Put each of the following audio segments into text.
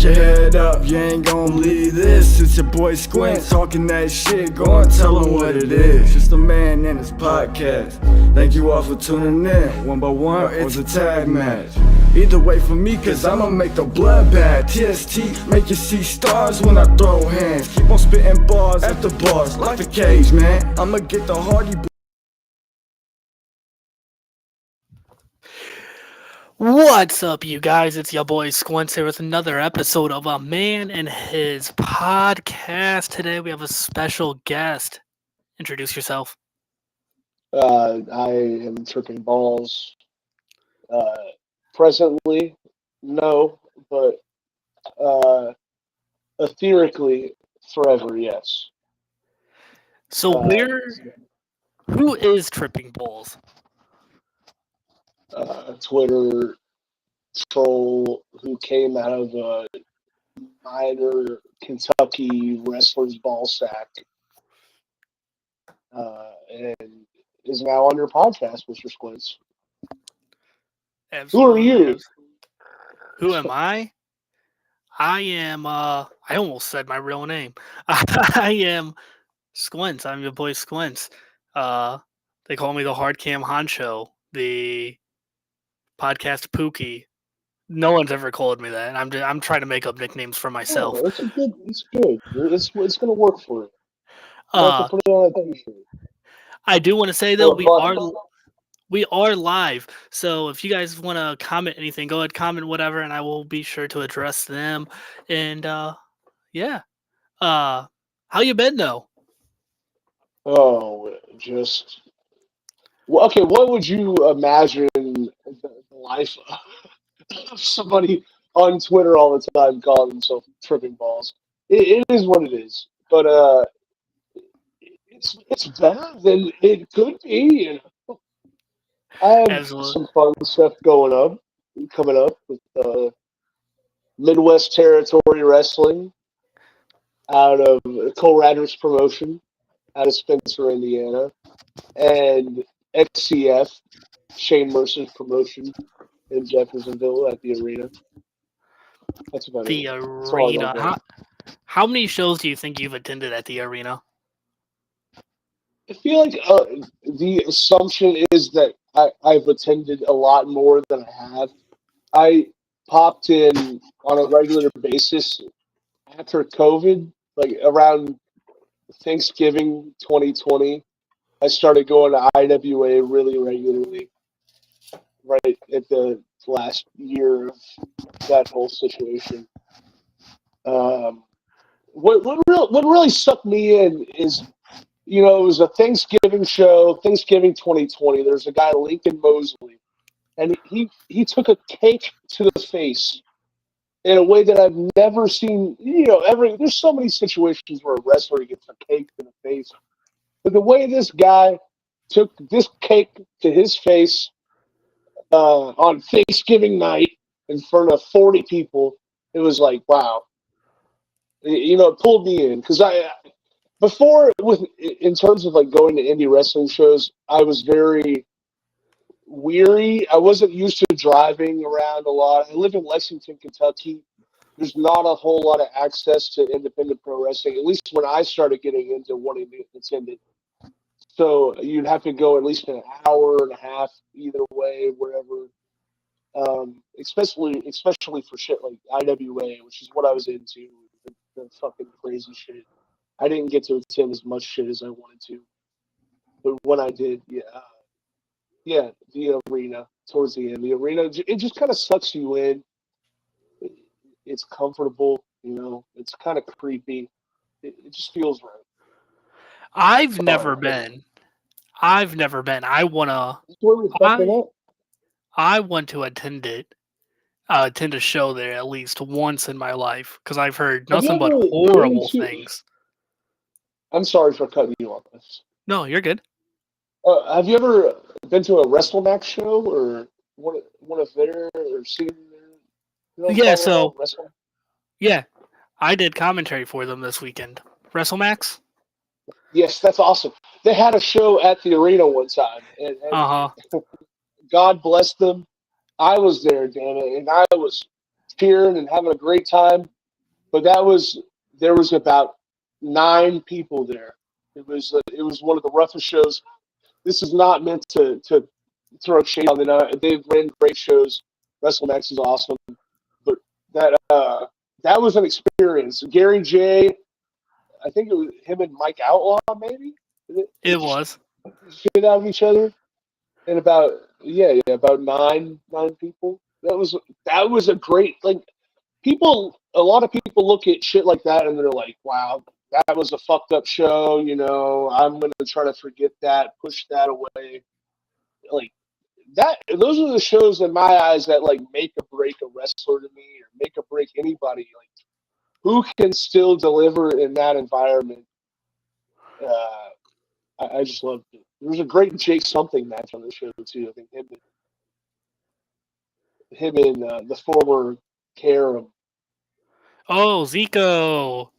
Get your head up, you ain't gon' believe this. It's your boy Squint talking that shit. Go and tell him what it is. Just a man and his podcast. Thank you all for tuning in. One by one, it's a tag match. Either way for me, cause I'ma make the bloodbath. TST, make you see stars when I throw hands. Keep on spitting bars after bars, like the cage, man. I'ma get the Hardy. What's up, you guys? It's your boy Squints here with another episode of A Man and His Podcast. Today we have a special guest. Introduce yourself. I am tripping balls. Presently, no, but etherically, forever, yes. So who is Tripping Balls? Twitter troll who came out of a minor Kentucky wrestler's ball sack and is now on your podcast, Mr. Squints. Absolutely. Who are you? Who am I? I am, I almost said my real name. I am Squints. I'm your boy Squints. They call me the Hard Cam Honcho, the podcast Pookie. No one's ever called me that. I'm trying to make up nicknames for myself. Oh, it's good. It's gonna work for you. You have to put it on a t-shirt. I do want to say though we are live. So if you guys want to comment anything, go ahead, comment whatever, and I will be sure to address them. And yeah, how you been though? Oh, just well, okay. What would you imagine the life of somebody on Twitter all the time calling himself tripping balls? It is what it is, but it's better than it could be. You know? I have Absolutely. some fun stuff coming up with Midwest Territory Wrestling out of Cole Radrick's promotion out of Spencer, Indiana, and XCF, Shane Mercer's promotion in Jeffersonville at the arena. That's about The it. arena. How many shows do you think you've attended at the arena? I feel like the assumption is that I've attended a lot more than I have. I popped in on a regular basis after COVID, like around Thanksgiving 2020. I started going to IWA really regularly, right at the last year of that whole situation. What really sucked me in is, you know, it was a Thanksgiving show, Thanksgiving 2020. There's a guy, Lincoln Mosley, and he took a cake to the face in a way that I've never seen. You know, there's so many situations where a wrestler gets a cake to the face, but the way this guy took this cake to his face on Thanksgiving night in front of 40 people, it was like, wow. You know, it pulled me in because before in terms of like going to indie wrestling shows, I was very weary. I wasn't used to driving around a lot. I live in Lexington, Kentucky. There's not a whole lot of access to independent pro wrestling, at least when I started getting into wanting to attend it. So you'd have to go at least an hour and a half either way, wherever. Especially for shit like IWA, which is what I was into. The fucking crazy shit. I didn't get to attend as much shit as I wanted to, but when I did, yeah, the arena towards the end, the arena, it just kind of sucks you in. It's comfortable, you know. It's kind of creepy. It just feels right. I've never been. I want to attend it. Attend a show there at least once in my life because I've heard nothing but horrible things. I'm sorry for cutting you off. No, you're good. Have you ever been to a WrestleMax show or one of their or seen their? Yeah, I did commentary for them this weekend. WrestleMax. Yes, that's awesome. They had a show at the arena one time, and God bless them. I was there, damn it, and I was cheering and having a great time. But there was about 9 people there. It was one of the roughest shows. This is not meant to throw shade on them. They've ran great shows. WrestleMax is awesome, but that was an experience. Gary J, I think it was him and Mike Outlaw, maybe. It was. Shit out of each other, and about nine people. That was a great, like, people. A lot of people look at shit like that and they're like, "Wow, that was a fucked up show." You know, I'm gonna try to forget that, push that away. Like that. Those are the shows in my eyes that like make or break a wrestler to me, or make or break anybody. Like, who can still deliver in that environment? I just loved it. There was a great Jake something match on the show too. I think him and the former Karam. Oh, Zico.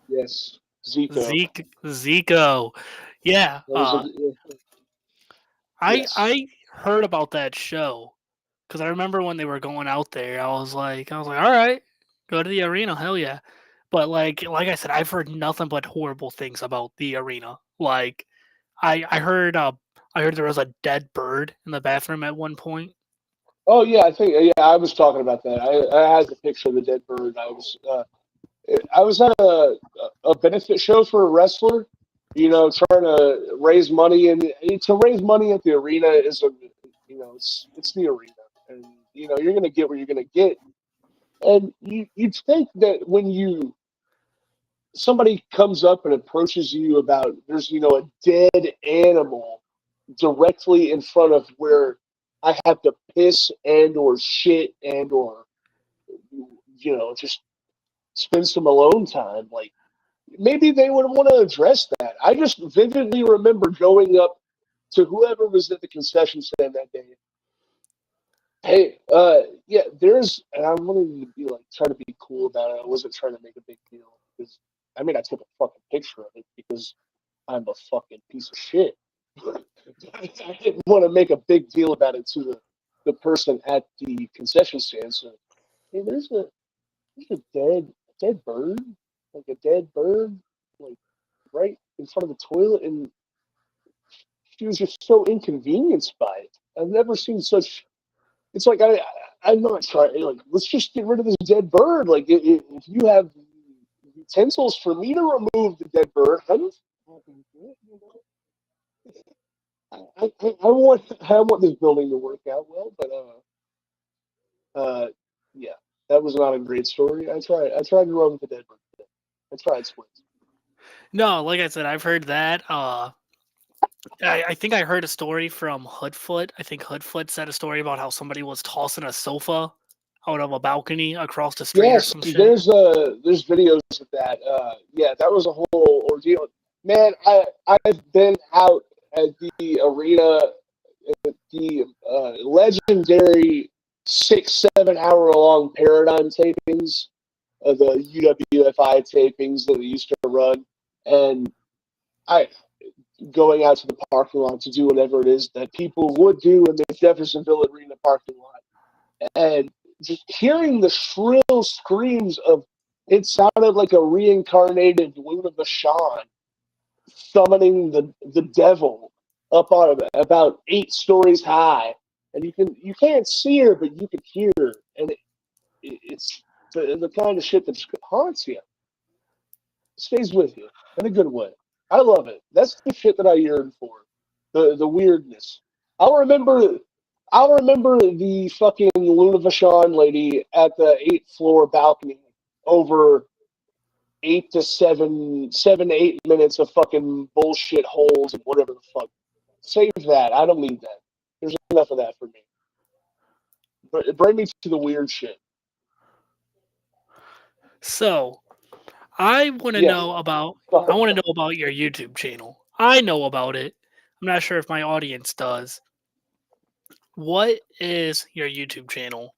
Yes, Zico. Zico. Yeah. That was a, yes. I heard about that show because I remember when they were going out there. I was like, all right, go to the arena, hell yeah. But like I said, I've heard nothing but horrible things about the arena. Like, I heard there was a dead bird in the bathroom at one point. Oh yeah, I was talking about that. I had the picture of the dead bird. I was at a benefit show for a wrestler, you know, trying to raise money, and to raise money at the arena is it's the arena, and you know you're gonna get what you're gonna get, and you'd think that when somebody comes up and approaches you about there's a dead animal directly in front of where I have to piss and or shit and or just spend some alone time. Like, maybe they would want to address that. I just vividly remember going up to whoever was at the concession stand that day. Hey, yeah, and I'm wanting to be like, try to be cool about it. I wasn't trying to make a big deal because, I mean, I took a fucking picture of it because I'm a fucking piece of shit. I didn't want to make a big deal about it to the person at the concession stand. So, hey, there's a dead bird, like a dead bird, like right in front of the toilet, and she was just so inconvenienced by it. I've never seen such. It's like I'm not trying. Like, let's just get rid of this dead bird. Like, if you have utensils for me to remove the dead bird, I want this building to work out well, but yeah, that was not a great story. I tried to run with the dead bird. I tried Squints. No, like I said, I've heard that. I think I heard a story from Hoodfoot. I think Hoodfoot said a story about how somebody was tossing a sofa out of a balcony across the street or some shit. There's videos of that. Yeah, that was a whole ordeal. Man, I've been out at the arena at the legendary 6-7 hour long Paradigm tapings, the UWFI tapings that they used to run, and going out to the parking lot to do whatever it is that people would do in the Jeffersonville Arena parking lot, and just hearing the shrill screams of it sounded like a reincarnated Luna Vachon summoning the devil up on about 8 stories high, and you can't see her, but you can hear her, and it's the kind of shit that haunts you, stays with you in a good way. I love it. That's the shit that I yearn for. The weirdness. I'll remember the fucking Luna Vachon lady at the 8th floor balcony over 8 to 8 minutes of fucking bullshit holes and whatever the fuck. Save that. I don't need that. There's enough of that for me. But bring me to the weird shit. So, I want to know about your YouTube channel. I know about it. I'm not sure if my audience does. What is your YouTube channel?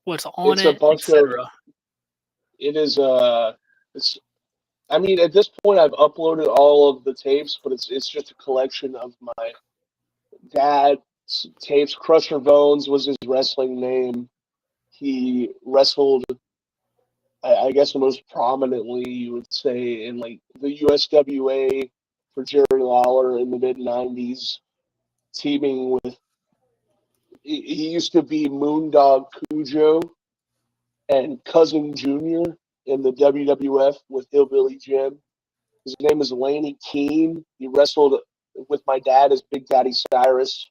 What's on it, etc.? It is it's. I mean, at this point, I've uploaded all of the tapes, but it's just a collection of my dad's tapes. Crusher Bones was his wrestling name. He wrestled, I guess, most prominently, you would say, in like the USWA for Jerry Lawler in the mid '90s, teaming with. He used to be Moondog Cujo and Cousin Junior in the WWF with Hillbilly Jim. His name is Lanny Keene. He wrestled with my dad as Big Daddy Cyrus.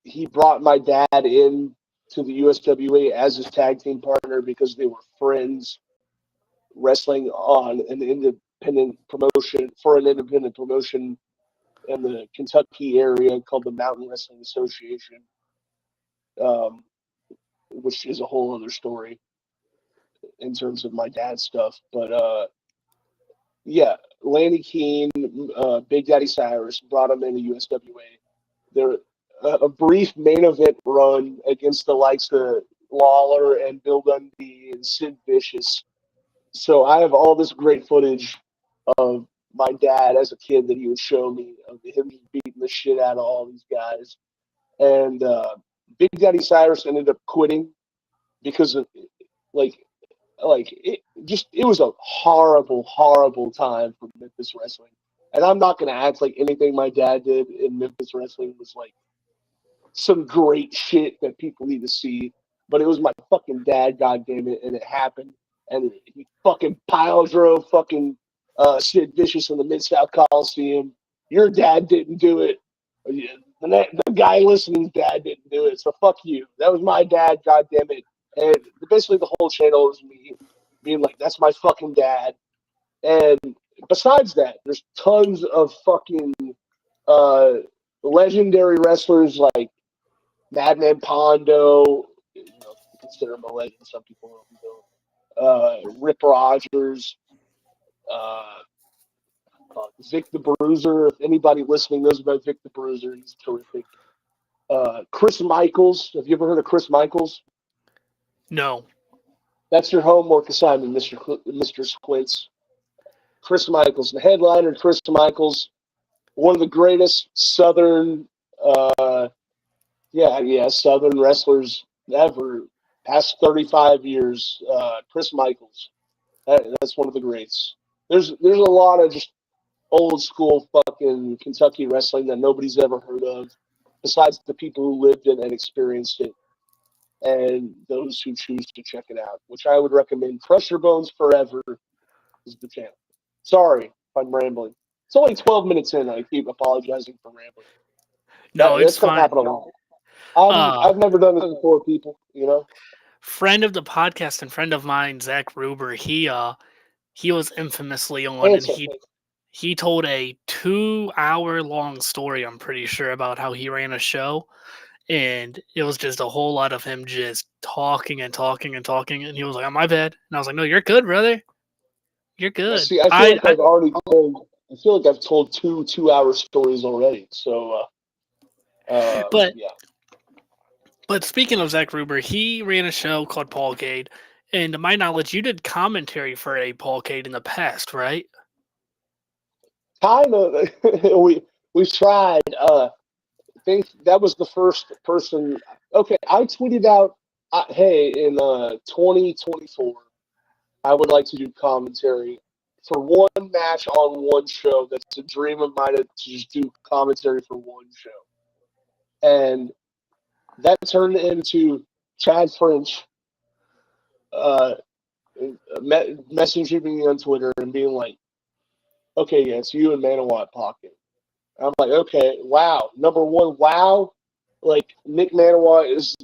He brought my dad in to the USWA as his tag team partner because they were friends wrestling on an independent promotion in the Kentucky area called the Mountain Wrestling Association, which is a whole other story in terms of my dad's stuff. But yeah, Lanny Keene, Big Daddy Cyrus brought him into USWA. There, a brief main event run against the likes of Lawler and Bill Dundee and Sid Vicious. So I have all this great footage of my dad as a kid that he would show me of him beating the shit out of all these guys. And Big Daddy Cyrus ended up quitting because of it was a horrible time for Memphis wrestling. And I'm not gonna act like anything my dad did in Memphis wrestling was like some great shit that people need to see. But it was my fucking dad, goddammit, and it happened. And he fucking pile drove fucking Sid Vicious in the Mid-South Coliseum. Your dad didn't do it. The guy listening's dad didn't do it. So fuck you. That was my dad, goddammit. And basically the whole channel was me being like, that's my fucking dad. And besides that, there's tons of fucking legendary wrestlers like Madman Pondo, consider him a legend, some people don't. Rip Rogers, Vic the Bruiser. If anybody listening knows about Vic the Bruiser, he's terrific. Chris Michaels. Have you ever heard of Chris Michaels? No. That's your homework assignment, Mr. Squints. Chris Michaels, the headliner. Chris Michaels, one of the greatest Southern, Southern wrestlers ever. Past 35 years, Chris Michaels. That's one of the greats. There's a lot of just old school fucking Kentucky wrestling that nobody's ever heard of, besides the people who lived it and experienced it, and those who choose to check it out, which I would recommend. Crush Your Bones Forever is the channel. Sorry if I'm rambling. It's only 12 minutes in. I keep apologizing for rambling. No, it's gonna fine. happen a lot. I've never done this before, people. Friend of the podcast and friend of mine, Zach Ruber, he was infamously on, and he told a 2-hour-long story, I'm pretty sure, about how he ran a show, and it was just a whole lot of him just talking and talking and talking, and he was like, "Oh, my bad," and I was like, "No, you're good, brother. You're good." See, I feel like I've told 2-hour stories already. So, but yeah. But speaking of Zach Ruber, he ran a show called Paulcade, and to my knowledge, you did commentary for a Paulcade in the past, right? Kind of. We've tried. I think that was the first person. Okay, I tweeted out, hey, in 2024, I would like to do commentary for one match on one show. That's a dream of mine to just do commentary for one show. And that turned into Chad French messaging me on Twitter and being like, okay, yeah, it's you and Manawa Pocket. I'm like, okay, wow. Number one, wow. Like, Nick Manawa is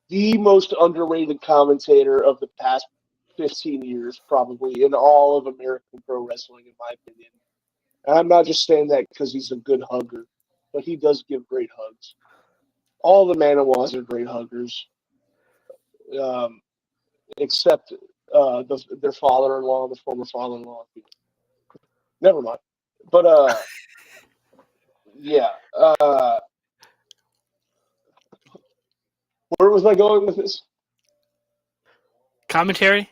the most underrated commentator of the past 15 years, probably, in all of American pro wrestling, in my opinion. And I'm not just saying that because he's a good hugger, but he does give great hugs. All the Manawas are great huggers, except their father-in-law, the former father-in-law. Never mind. But, yeah. Where was I going with this? Commentary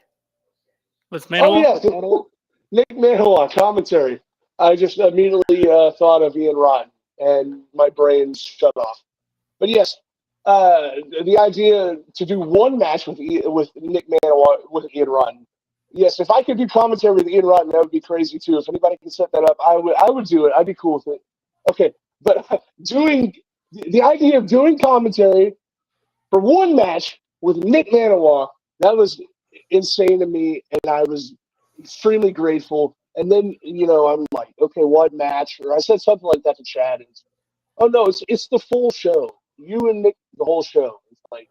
with Manawa? Oh, yeah. Nick Manawa, commentary. I just immediately thought of Ian Rotten, and my brain shut off. But yes, the idea to do one match with Nick Manoa with Ian Rotten. Yes, if I could do commentary with Ian Rotten, that would be crazy too. If anybody can set that up, I would do it. I'd be cool with it. Okay, but doing the idea of doing commentary for one match with Nick Manoa, that was insane to me, and I was extremely grateful. And then, I'm like, okay, what match? Or I said something like that to Chad. And oh no, it's the full show. You and Nick, the whole show. It's like,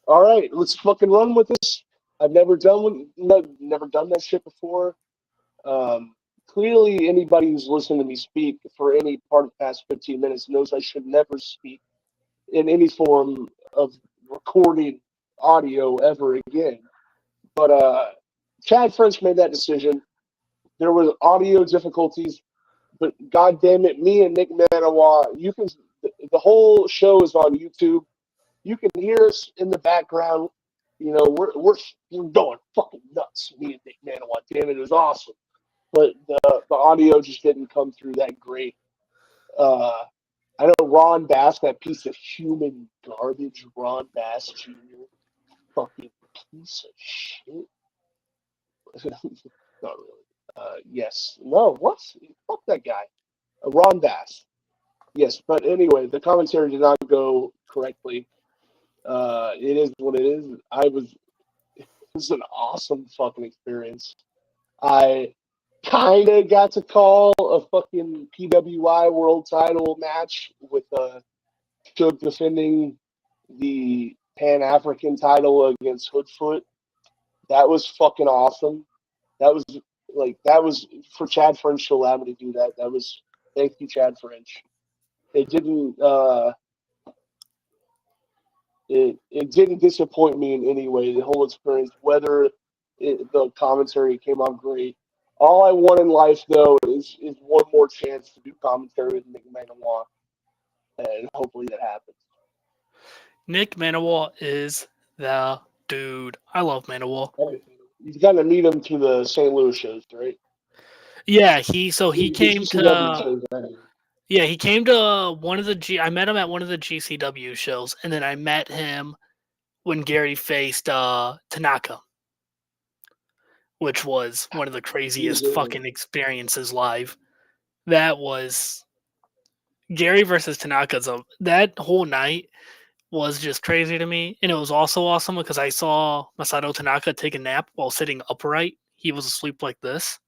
all right, let's fucking run with this. I've never done that shit before. Clearly, anybody who's listened to me speak for any part of the past 15 minutes knows I should never speak in any form of recorded audio ever again. But Chad French made that decision. There was audio difficulties, but God damn it, me and Nick Manoa, the whole show is on YouTube. You can hear us in the background. We're going fucking nuts. Me and Nick Manoa, damn it was awesome. But the audio just didn't come through that great. I know Ron Bass, that piece of human garbage, Ron Bass Jr., fucking piece of shit. Not really. Yes. No, what? Fuck that guy. Ron Bass. Yes, but anyway, the commentary did not go correctly. It is what it is. It was an awesome fucking experience. I kind of got to call a fucking PWI world title match with Shook defending the Pan-African title against Hoodfoot. That was fucking awesome. That was for Chad French to allow me to do that. Thank you, Chad French. It didn't it didn't disappoint me in any way. The whole experience, whether the commentary came out great. All I want in life, though, is one more chance to do commentary with Nick Manoa, and hopefully that happens. Nick Manoa is the dude. I love Manoa. You've got to meet him through the St. Louis shows, right? Yeah, he came to. Yeah, he came to one of the I met him at one of the GCW shows, and then I met him when Gary faced Tanaka, which was one of the craziest fucking experiences live. That was Gary versus Tanaka. That whole night was just crazy to me, and it was also awesome because I saw Masato Tanaka take a nap while sitting upright. He was asleep like this,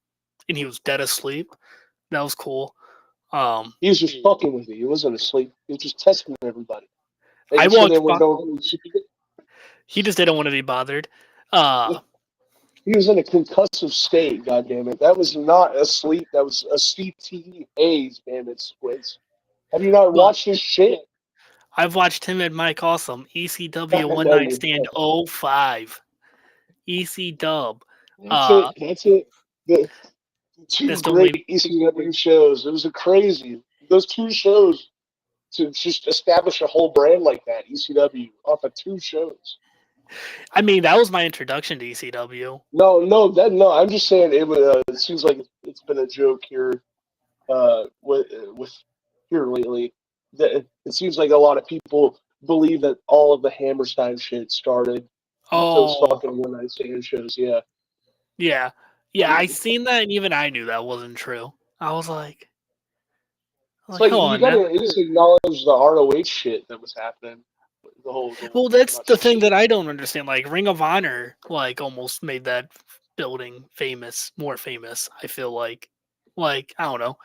and he was dead asleep. That was cool. He was just fucking with you. He wasn't asleep. He was just testing everybody. I walked. He just didn't want to be bothered. He was in a concussive state. God damn it! That was not asleep. That was a CTE haze. Damn it, Squids. Have you not watched his shit? I've watched him and Mike Awesome. ECW One Night Stand 05. EC Dub. That's it. The two great ECW shows. It was crazy. Those two shows to just establish a whole brand like that, ECW, off of two shows. I mean, that was my introduction to ECW. No. I'm just saying it seems like it's been a joke here, with here lately. That it seems like a lot of people believe that all of the Hammerstein shit started those fucking One Night Stand shows. Yeah. I seen that, and even I knew that wasn't true. I was like, you gotta just acknowledge the ROH shit that was happening. Well, that's the thing that I don't understand. Like Ring of Honor, almost made that building more famous. I feel like I don't know.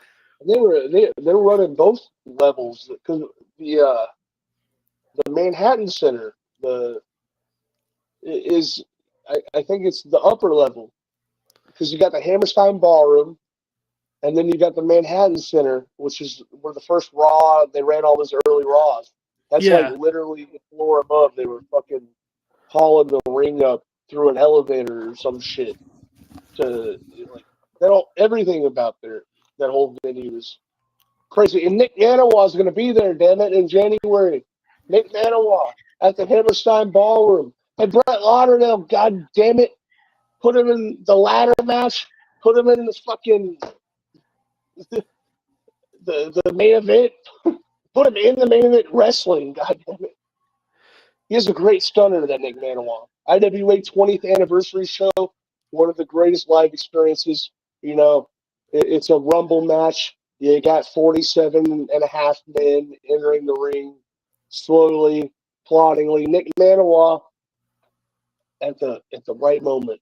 They were running both levels because the Manhattan Center I think it's the upper level because you got the Hammerstein Ballroom, and then you got the Manhattan Center, which is where the first Raw they ran all those early Raws. That's like literally the floor above. They were fucking hauling the ring up through an elevator or some shit. Everything about that whole venue is crazy. And Nick Manoa is going to be there, damn it, in January. Nick Manoa at the Hammerstein Ballroom. And Brett Lauderdale, god damn it, put him in the ladder match. Put him in the fucking the main event. Put him in the main event wrestling, god damn it. He has a great stunner, that Nick Manoa. IWA 20th anniversary show, one of the greatest live experiences. You know, it's a Rumble match. You got 47 and a half men entering the ring slowly, ploddingly. Nick Manoa at the right moment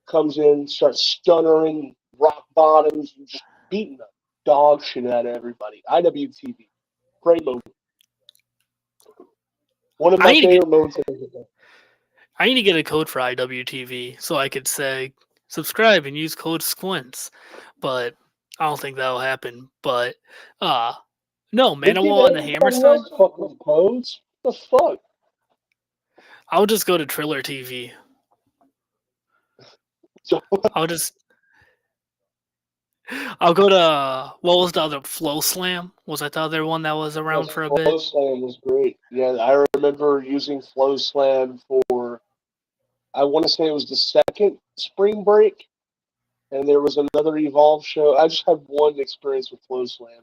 comes in, starts stunnering, rock bottoms, and just beating the dog shit out of everybody. IWTV. Great moment. One of I my need to favorite moments of the day. I need to get a code for IWTV so I could say subscribe and use code Squints, but I don't think that'll happen. But no, They give Manawa and the everybody Hammerstein. else fucking codes. What the fuck? I'll just go to Triller TV. I'll just I'll go to what was the other Flow Slam? Was that the other one that was around for a Flow bit? Slam was great. Yeah, I remember using Flow Slam for, I want to say it was the second spring break, and there was another Evolve show. I just had one experience with Flow Slam.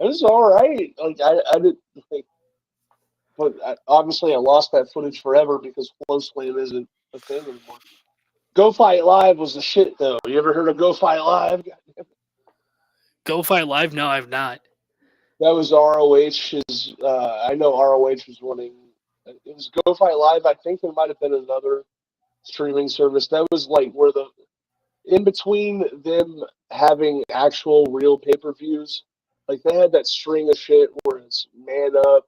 It was all right. Like I didn't think, but obviously I lost that footage forever because Flow Slam isn't a thing anymore. Go Fight Live was the shit though. You ever heard of Go Fight Live? Go Fight Live? No, I've not. That was ROH's. I know ROH was running. It was Go Fight Live. I think there might have been another streaming service. That was like where the in between them having actual real pay per views, like they had that string of shit where it's Man Up,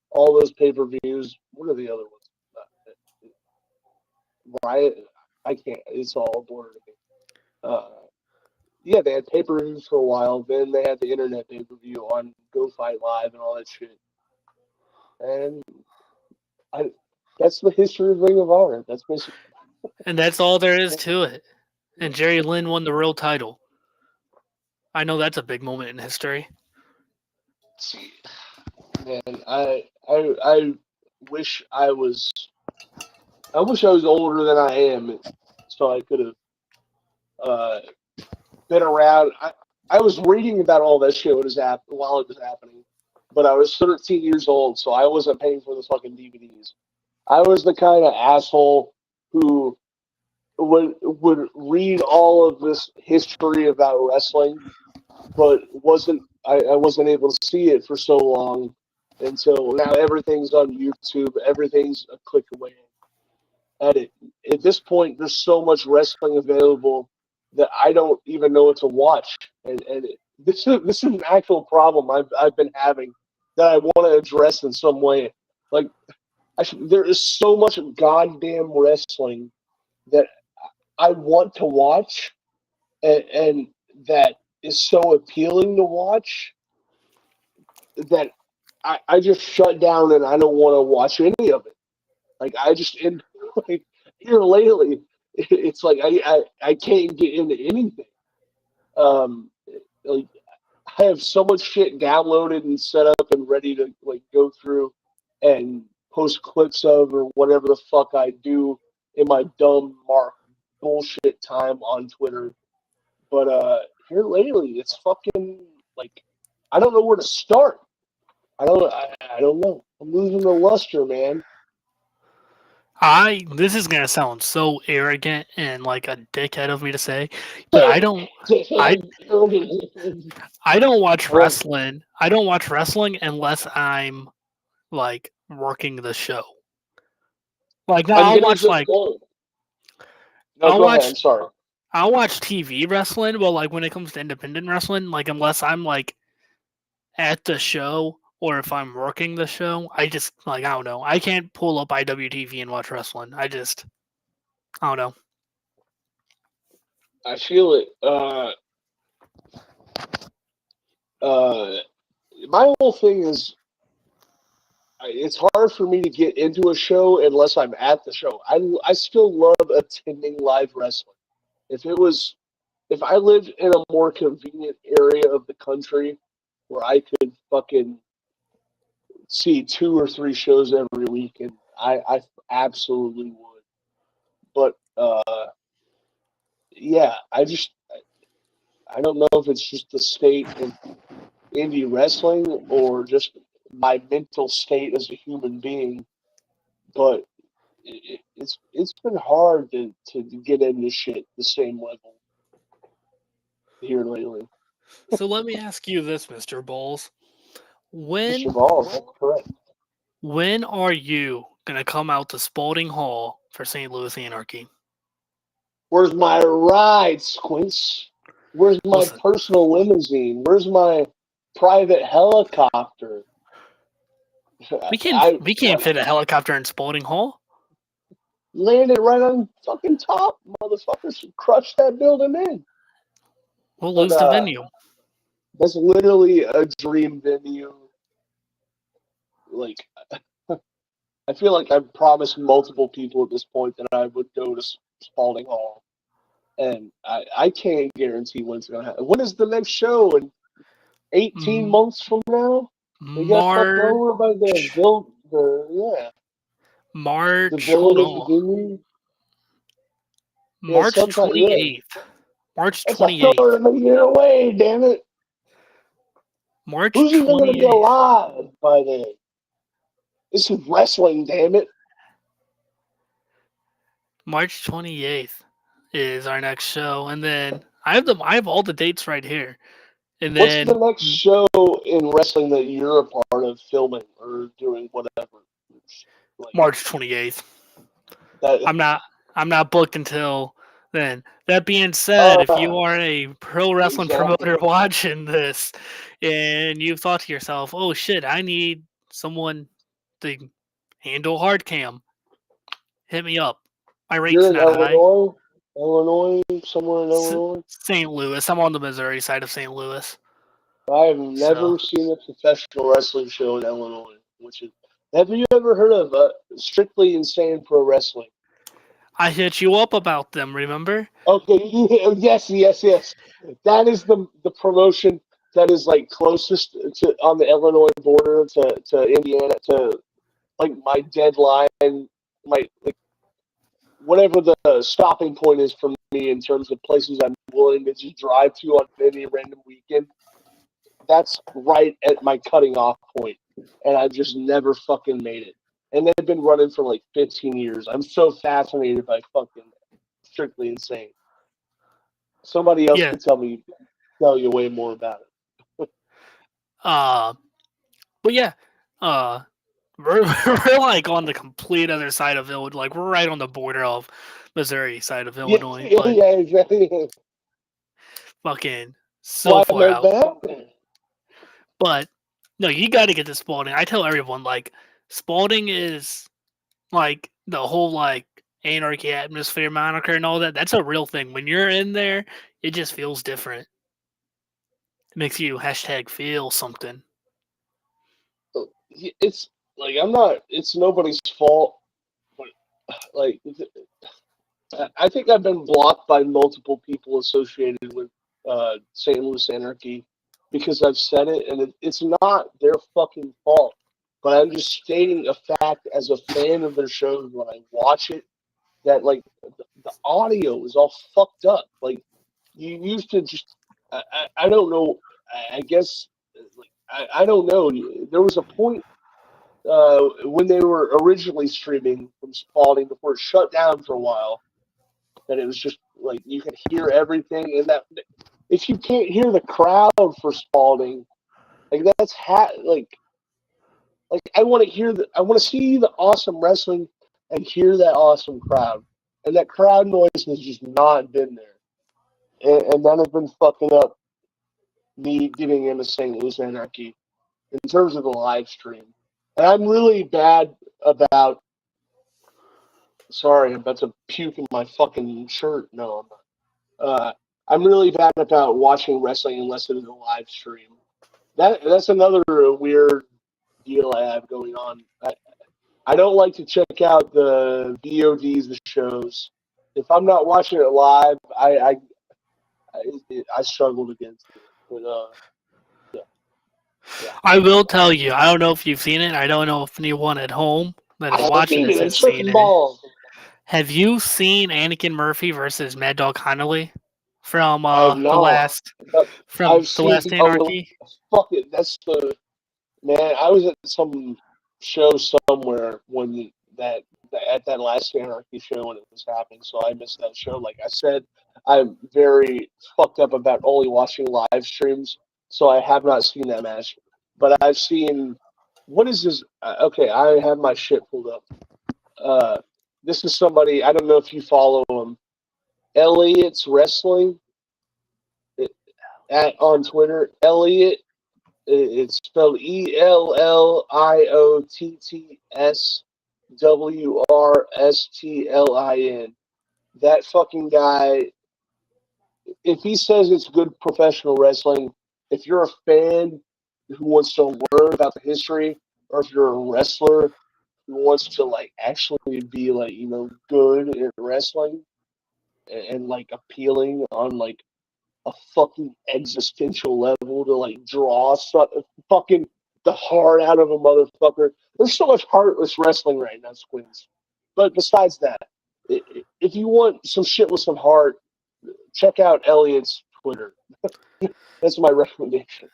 all those pay per views. What are the other ones? Riot. I can't. It's all a blur to me. Yeah, they had pay per views for a while. Then they had the internet pay per view on Go Fight Live and all that shit. And that's the history of Ring of Honor. That's basically. And that's all there is to it. And Jerry Lynn won the real title. I know that's a big moment in history. Man, I wish I was. I wish I was older than I am, so I could have been around. I was reading about all that shit while it was happening, but I was 13 years old, so I wasn't paying for the fucking DVDs. I was the kind of asshole who would read all of this history about wrestling, but I wasn't able to see it for so long until now. Everything's on YouTube. Everything's a click away. At this point, there's so much wrestling available that I don't even know what to watch. And this is an actual problem I've been having that I want to address in some way. Like there is so much goddamn wrestling that I want to watch, and that is so appealing to watch that I just shut down and I don't want to watch any of it. Like I just like here lately, it's like I can't get into anything. Like I have so much shit downloaded and set up and ready to like go through and post clips of or whatever the fuck I do in my dumb mark bullshit time on Twitter. But here lately, it's fucking like I don't know where to start. I don't know. I'm losing the luster, man. This is gonna sound so arrogant and like a dickhead of me to say, but I don't watch wrestling. I don't watch wrestling unless I'm like working the show. Like now I'll watch like No, I'll go ahead. I'm watch sorry. I'll watch TV wrestling, but like when it comes to independent wrestling, like unless I'm like at the show or if I'm working the show, I just like I don't know. I can't pull up IWTV and watch wrestling. I don't know. I feel it. My whole thing is it's hard for me to get into a show unless I'm at the show. I still love attending live wrestling. If I lived in a more convenient area of the country where I could fucking see 2 or 3 shows every week, and I absolutely would. But yeah, I don't know if it's just the state of indie wrestling or just my mental state as a human being, but it's been hard to get into shit the same level here lately. So let me ask you this, Mr. Bowles. Mr. Balls, that's correct. When are you gonna come out to Spalding Hall for St. Louis Anarchy? Where's my ride, Squints? Where's my Listen. personal limousine? Where's my private helicopter? We can't fit a helicopter in Spalding Hall. Land it right on fucking top, motherfuckers. Crush that building in. We'll lose the venue. That's literally a dream venue. Like, I feel like I've promised multiple people at this point that I would go to Spalding Hall. And I can't guarantee when it's going to happen. When is the next show? In 18 months from now? We got fucked over by March. the villain of Virginia. March 28th. March 28th. That's a third of a year away, damn it. March 28th. Who's even going to be alive by then? This is wrestling, damn it. March 28th is our next show, and then I have all the dates right here. And then what's the next show in wrestling that you're a part of filming or doing whatever? Like, March 28th. I'm not booked until then. That being said, if you are a pro wrestling promoter watching this and you've thought to yourself, oh shit, I need someone to handle hard cam, hit me up. My rate's you're in not Illinois? high. Illinois? Somewhere in Illinois? St. Louis. I'm on the Missouri side of St. Louis. I have never seen a professional wrestling show in Illinois. Have you ever heard of Strictly Insane Pro Wrestling? I hit you up about them, remember? Okay, yes. That is the promotion that is like closest to on the Illinois border to Indiana, to like my deadline, whatever the stopping point is for me in terms of places I'm willing to just drive to on any random weekend. That's right at my cutting off point, and I've just never fucking made it. And they've been running for like 15 years. I'm so fascinated by fucking Strictly Insane. Somebody else can tell you way more about it. But yeah, we're like on the complete other side of Illinois. Like we're right on the border of Missouri side of Illinois. Yeah, exactly. Fucking so far out. That? But no, you got to get to Spalding. I tell everyone, like, Spalding is like the whole like anarchy atmosphere, moniker, and all that. That's a real thing. When you're in there, it just feels different. It makes you #feel something. It's like it's nobody's fault, but like I think I've been blocked by multiple people associated with St. Louis Anarchy because I've said it, and it's not their fucking fault. But I'm just stating a fact as a fan of their shows when I watch it, that like the audio is all fucked up. Like you used to just, I don't know. I guess like I don't know. There was a point when they were originally streaming from Spalding before it shut down for a while, that it was just like you could hear everything, and that if you can't hear the crowd for Spalding, like that's like I want to see the awesome wrestling and hear that awesome crowd, and that crowd noise has just not been there, and that has been fucking up me getting into St. Louis Anarchy in terms of the live stream. And I'm really bad about. Sorry, I'm about to puke in my fucking shirt. No, I'm not. I'm really bad about watching wrestling unless it is a live stream. That's another weird deal I have going on. I don't like to check out the VODs, the shows. If I'm not watching it live, I struggled against it. But yeah. I will tell you, I don't know if you've seen it. I don't know if anyone at home that is watching this has seen it. Have you seen Anakin Murphy versus Mad Dog Connolly from the last Anarchy? Fuck it, that's Man, I was at some show somewhere when at that last Anarchy show when it was happening, so I missed that show. Like I said, I'm very fucked up about only watching live streams, so I have not seen that match. But I've seen what is this? Okay, I have my shit pulled up. Uh, this is somebody I don't know if you follow him. Elliot's Wrestling at on Twitter. Elliot, it's spelled ELLIOTTSWRSTLIN. That fucking guy, if he says it's good professional wrestling, if you're a fan who wants to learn about the history, or if you're a wrestler who wants to like actually be like, good at wrestling and like appealing on like a fucking existential level to like draw fucking the heart out of a motherfucker. There's so much heartless wrestling right now, Squins. But besides that, if you want some shit with some heart, check out Elliot's Twitter. That's my recommendation.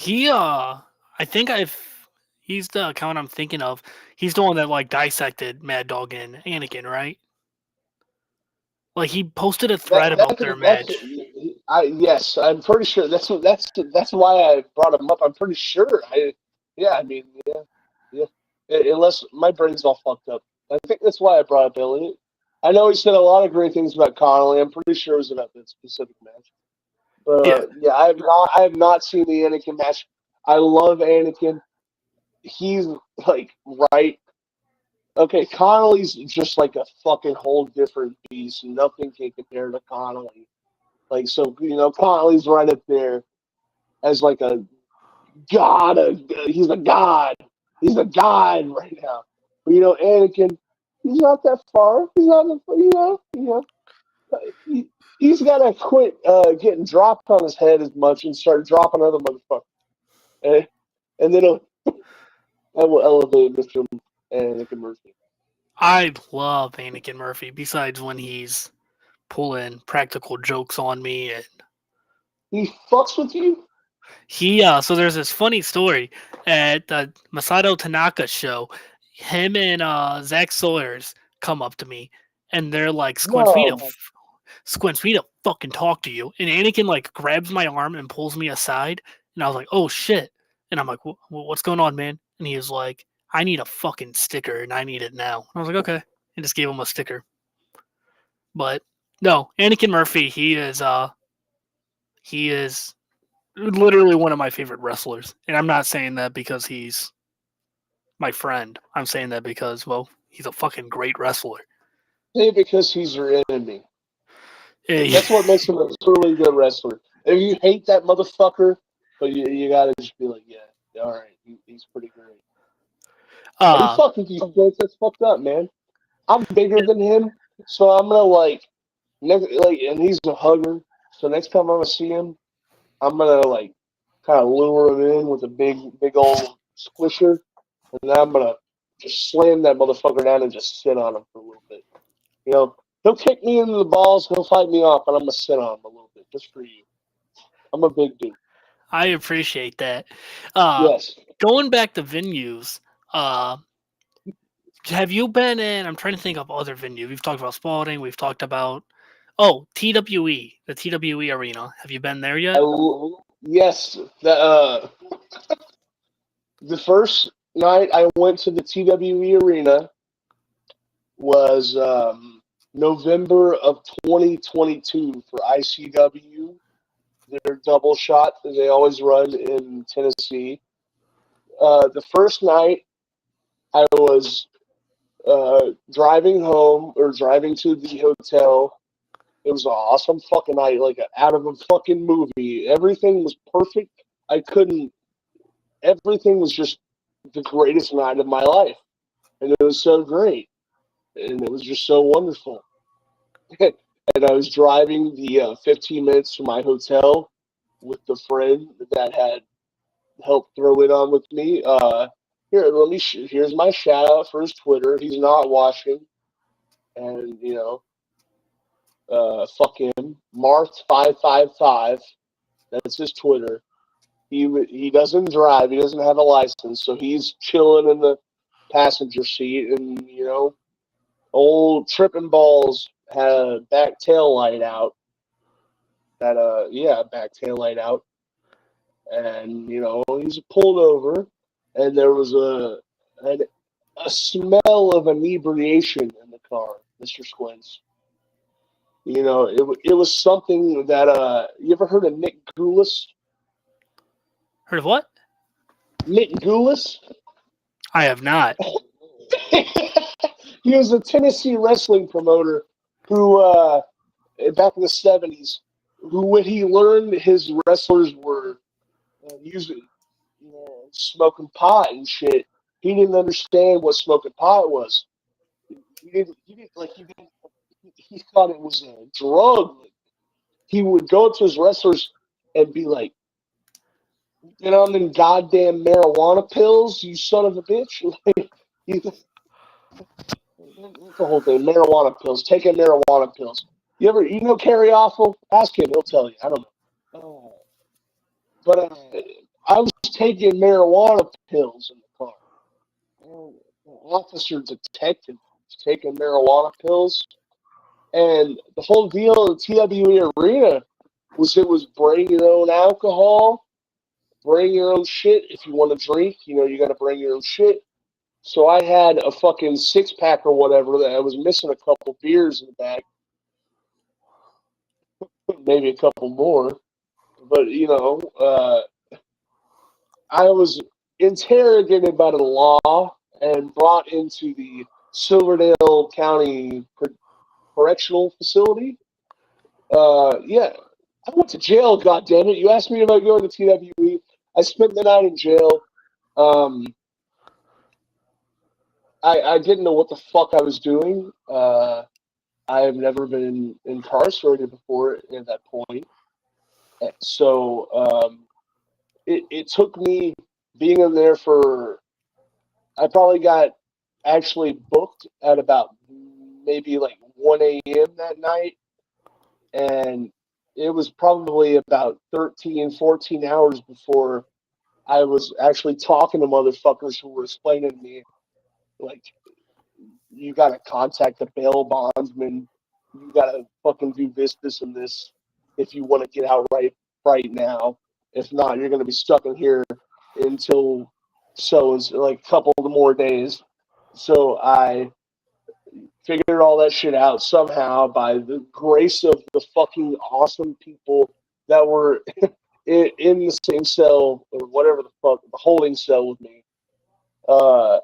I think he's the account I'm thinking of. He's the one that like dissected Mad Dog and Anakin, right? Like he posted a thread about their match. Yes, I'm pretty sure that's why I brought him up. I'm pretty sure. Yeah. Unless my brain's all fucked up, I think that's why I brought up Elliot. I know he said a lot of great things about Connolly. I'm pretty sure it was about that specific match. But yeah, I have not seen the Anakin match. I love Anakin. He's like right. Okay, Connolly's just like a fucking whole different beast. Nothing can compare to Connolly. Like, so, Connolly's right up there as like a god. He's a god. He's a god right now. But, Anakin, he's not that far. He's not, he's got to quit getting dropped on his head as much and start dropping other motherfuckers. And then I will elevate Mr. Anakin Murphy. I love Anakin Murphy, besides when he's pulling practical jokes on me. And he fucks with you? So there's this funny story at the Masato Tanaka show. Him and Zach Sawyers come up to me, and they're like, Squints, we need to fucking talk to you. And Anakin like grabs my arm and pulls me aside, and I was like, oh shit. And I'm like, what's going on, man? And he was like, I need a fucking sticker, and I need it now. I was like, okay. And just gave him a sticker. But no, Anakin Murphy, he is literally one of my favorite wrestlers. And I'm not saying that because he's my friend. I'm saying that because, well, he's a fucking great wrestler. Say because he's your enemy. That's what makes him a truly good wrestler. If you hate that motherfucker, but you gotta just be like, yeah, all right, he's pretty great. He fucking that's fucked up, man. I'm bigger than him, so I'm gonna and he's a hugger. So next time I'm gonna see him, I'm gonna kind of lure him in with a big old squisher, and then I'm gonna just slam that motherfucker down and just sit on him for a little bit. He'll kick me into the balls, he'll fight me off, and I'm gonna sit on him a little bit just for you. I'm a big dude. I appreciate that. Yes. Going back to venues, have you been in? I'm trying to think of other venues. We've talked about Spalding. We've talked about TWE, the TWE Arena. Have you been there yet? Yes. The first night I went to the TWE Arena was November of 2022 for ICW. Their double shot that they always run in Tennessee. The first night I was driving home or driving to the hotel. It was an awesome fucking night, like out of a fucking movie. Everything was perfect. Everything was just the greatest night of my life. And it was so great. And it was just so wonderful. And I was driving the 15 minutes to my hotel with the friend that had helped throw it on with me. Here's my shout out for his Twitter. He's not watching. And, fuck him. Marth555. That's his Twitter. He doesn't drive. He doesn't have a license, so he's chilling in the passenger seat, and old tripping balls had a back tail light out. Back tail light out, and he's pulled over, and there was a smell of inebriation in the car, Mr. Squints. It was something that you ever heard of Nick Goulas? Heard of what? Nick Goulas? I have not. He was a Tennessee wrestling promoter who, back in the 70s, who when he learned his wrestlers were using, smoking pot and shit, he didn't understand what smoking pot was. He thought it was a drug. He would go up to his wrestlers and be like, "Get on them goddamn marijuana pills, you son of a bitch!" That's the whole thing. Marijuana pills. Taking marijuana pills. You know Carrie Awful? Ask him. He'll tell you. I don't know. But I was taking marijuana pills in the car. Officer detective was taking marijuana pills. And the whole deal at the TWE Arena was it was bring your own alcohol, bring your own shit. If you want to drink, you got to bring your own shit. So I had a fucking 6-pack or whatever that I was missing a couple beers in the back. Maybe a couple more. But, I was interrogated by the law and brought into the Silverdale County Correctional Facility. I went to jail, goddammit. You asked me about going to TWE. I spent the night in jail. I didn't know what the fuck I was doing. I have never been incarcerated before at that point. So it took me being in there I probably got actually booked at about maybe like 1 a.m. that night. And it was probably about 13, 14 hours before I was actually talking to motherfuckers who were explaining to me, like, you got to contact the bail bondsman. You got to fucking do this, and this if you want to get out right now. If not, you're going to be stuck in here until like a couple more days. So I figured all that shit out somehow by the grace of the fucking awesome people that were in the same cell or whatever the fuck, the holding cell with me. I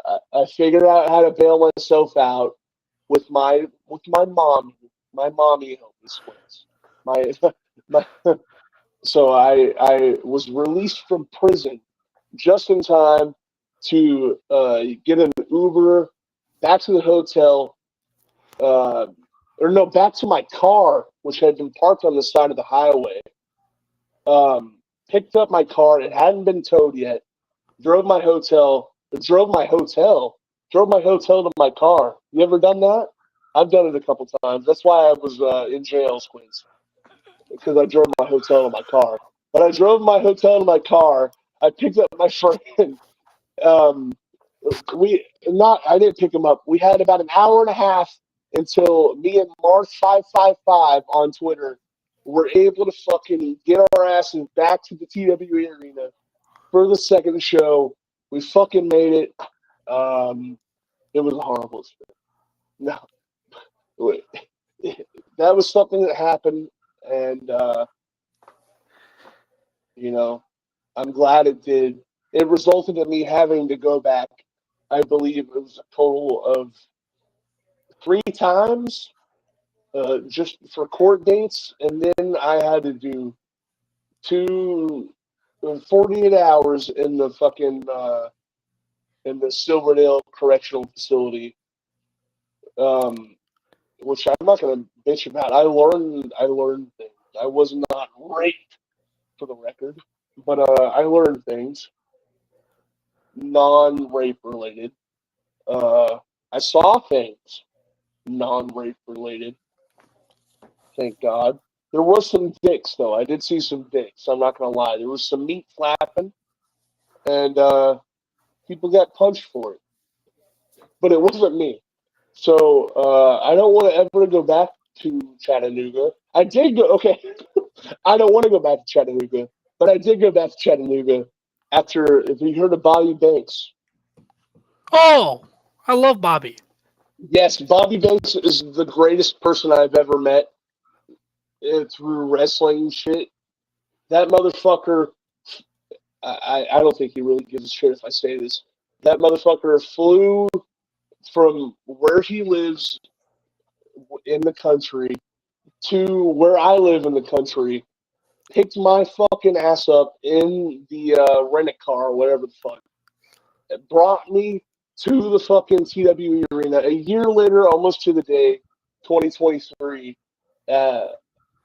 figured out how to bail myself out with my mommy. My mommy helped me Squints. My so I was released from prison just in time to get an Uber back to the hotel, back to my car, which had been parked on the side of the highway. Picked up my car. It hadn't been towed yet. Drove my hotel to my car. You ever done that? I've done it a couple times. That's why I was in jail, Squints, because I drove my hotel to my car. But I drove my hotel to my car. I picked up my friend. I didn't pick him up. We had about an hour and a half until me and Marth555 on Twitter were able to fucking get our asses back to the TWE Arena for the second show. We fucking made it. It was a horrible experience. No, that was something that happened, and I'm glad it did. It resulted in me having to go back. I believe it was a total of 3 times, just for court dates, and then I had to do 48 hours in the fucking in the Silverdale Correctional Facility, which I'm not going to bitch about. I learned things. I was not raped, for the record, but I learned things non-rape related. I saw things non-rape related. Thank God. There was some dicks, though. I did see some dicks. I'm not going to lie. There was some meat flapping, and people got punched for it. But it wasn't me. So I don't want to ever go back to Chattanooga. I did go, okay. I don't want to go back to Chattanooga, but I did go back to Chattanooga after, if you heard of Bobby Banks. Oh, I love Bobby. Yes, Bobby Banks is the greatest person I've ever met through wrestling shit. That motherfucker, I don't think he really gives a shit if I say this. That motherfucker flew from where he lives in the country to where I live in the country, picked my fucking ass up in the rent-a-car or whatever the fuck. It brought me to the fucking TWE arena a year later, almost to the day, 2023.